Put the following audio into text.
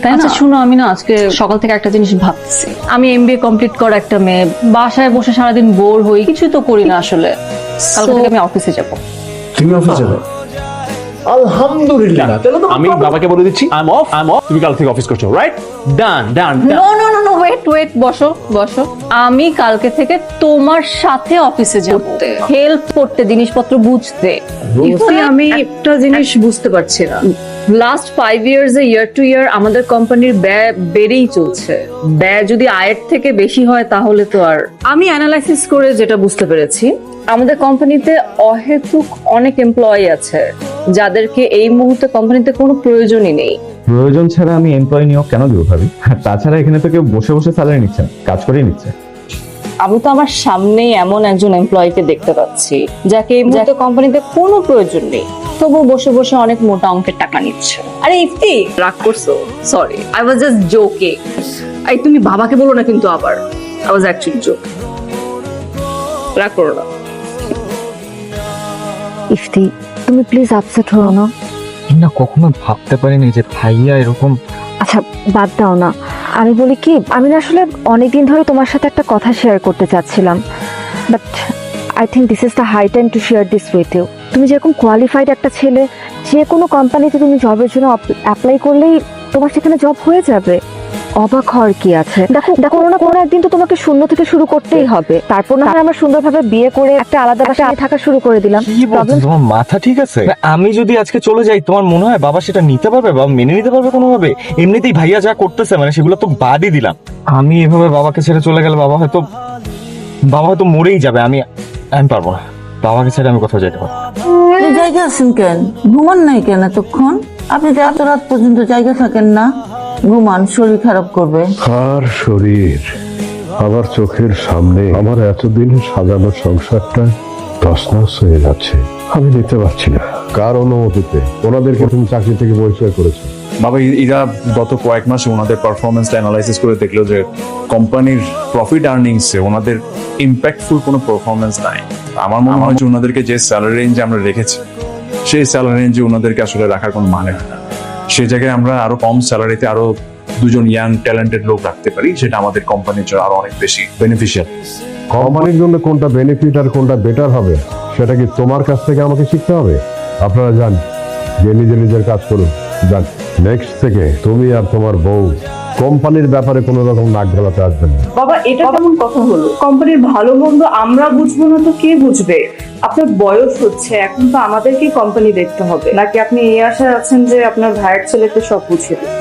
তাই না? শুনো, আমি না আজকে সকাল থেকে একটা জিনিস ভাবতেছি। আমি এমবিএ কমপ্লিট করা একটা মেয়ে, বাসায় বসে সারাদিন বোর হই, কিছু তো করি না আসলে। কালকে থেকে আমি অফিসে যাব। তুমি অফিসে যাবে? আলহামদুলিল্লাহ, তাহলে তো আমি বাবাকে বলে দিচ্ছি আই এম অফ, তুমি কাল থেকে অফিস করছো, right? Done done. No no no no, wait, বসো। আমি কালকে থেকে তোমার সাথে অফিসে যাব, হেল্প করতে, জিনিসপত্র বুঝতে। আমি একটা জিনিস বুঝতে পারছি না, লাস্ট 5 years ইয়ার টু ইয়ার আমাদের কোম্পানির ব্যয় বেড়েই চলছে। ব্যয় যদি আয়ের থেকে বেশি হয় তাহলে তো আর, আমি অ্যানালাইসিস করে যেটা বুঝতে পেরেছি, আমাদের কোম্পানিতে অহেতুক অনেক এমপ্লয়ি আছে যাদেরকে এই মুহূর্তে কোম্পানিতে কোনো প্রয়োজনই নেই। প্রয়োজন ছাড়া আমি এমপ্লয় নিয়োগ কেন দেবো ভাবি? আর তাছাড়া এখানে তো কেউ বসে বসে স্যালারি নিচ্ছে না, কাজ করেই নিচ্ছে। আমি তো আমার সামনেই এমন একজন এমপ্লয়িকে দেখতে পাচ্ছি যাকে এই মুহূর্তে কোম্পানিতে কোনো প্রয়োজন নেই, তবু বসে বসে অনেক মোটা অঙ্কের টাকা নিচ্ছে। আরে ইফতি, রাগ করছো? Sorry, I was just joking. এই তুমি বাবাকে বলো না কিন্তু আবার, আই ওয়াজ অ্যাকচুয়ালি জোক। রাগ করো না। ইফতি, তুমি প্লিজ আপসেট হও না। না, কখনো ভাবতে পারিনি যে ভাইয়া এরকম। আচ্ছা বাদ দাও না, আমি বলি কি, আমি না আসলে অনেকদিন ধরে তোমার সাথে একটা কথা শেয়ার করতে চাচ্ছিলাম, but I think this is the high time to share this with you. তুমি যেরকম কোয়ালিফাইড একটা ছেলে, যে কোনো কোম্পানিতে তুমি জবের জন্য অ্যাপ্লাই করলেই তোমার সেখানে জব হয়ে যাবে। অবাক হওয়ার কি আছে? দেখো কোনো না কোনো একদিন তো তোমাকে শূন্য থেকে শুরু করতেই হবে। তারপর না হয় আমরা সুন্দরভাবে বিয়ে করে একটা আলাদা বাসায় থাকা শুরু করে দিলাম। কি বলছো, তোমার মাথা ঠিক আছে? আমি যদি আজকে চলে যাই, তোমার মনে হয় বাবা সেটা নিতে পারবে বা মেনে নিতে পারবে কোনোভাবে? এমনিতেই ভাইয়া যা করতেছে, মানে সেগুলো তো বাদই দিলাম। আমি এভাবে বাবাকে ছেড়ে চলে গেলে বাবা হয়তো মরেই যাবে। আমি পারবো না, বাবাকে ছেড়ে আমি কোথাও যেতে পারবো না। জায়গা আছেন কেন? ঘুমান নাই কেন এতক্ষণ? আপনি যে এত রাত পর্যন্ত জায়গা থাকেন না, ঘুমান, শরীর খারাপ করবে। আর শরীর, আমার চোখের সামনে আমার এতদিন সাজানো সংসারটা তছনছ হয়ে যাচ্ছে। আমি নিতে পারছি না। কার অনুমতিতে ওনাদেরকে তুমি চাকরি থেকে বহিষ্কার করেছো? বাবা, এরা গত কয়েক মাসে ওনাদের পারফরমেন্সটা অ্যানালাইসিস করে দেখলো যে কোম্পানির প্রফিট আর্নিংসে ওনাদের ইম্প্যাক্টফুল কোনো পারফরমেন্স নাই। আমার মনে হয় যে ওনাদেরকে যে স্যালারি রেঞ্জে আমরা রেখেছি, সেই স্যালারি রেঞ্জে ওনাদেরকে আসলে রাখার কোনো মানে হয় না। সে জায়গায় আমরা আরো কম স্যালারিতে আরো দুজন ইয়াং ট্যালেন্টেড লোক রাখতে পারি, সেটা আমাদের কোম্পানির জন্য আরো অনেক বেশি বেনিফিশিয়াল। কোম্পানির জন্য কোনটা বেনিফিট আর কোনটা বেটার হবে সেটা কি তোমার কাছ থেকে আমাকে শিখতে হবে? আপনারা যান, যে নিজের কাজ করুন, যান। নেক্সট থেকে তুমি আর তোমার বউ কোম্পানির ব্যাপারে কোনো রকম নাক গলাতে আসবেন না। বাবা, এটা কেমন কথা হলো? কোম্পানির ভালো মন্দ আমরা বুঝবো না তো কে বুঝবে? আপনার বয়স হচ্ছে, এখন তো আমাদেরকে কোম্পানি দেখতে হবে, নাকি আপনি এই আশায় আছেন যে আপনার ভাইয়ের ছেলেকে সব বুঝিয়ে দেবে?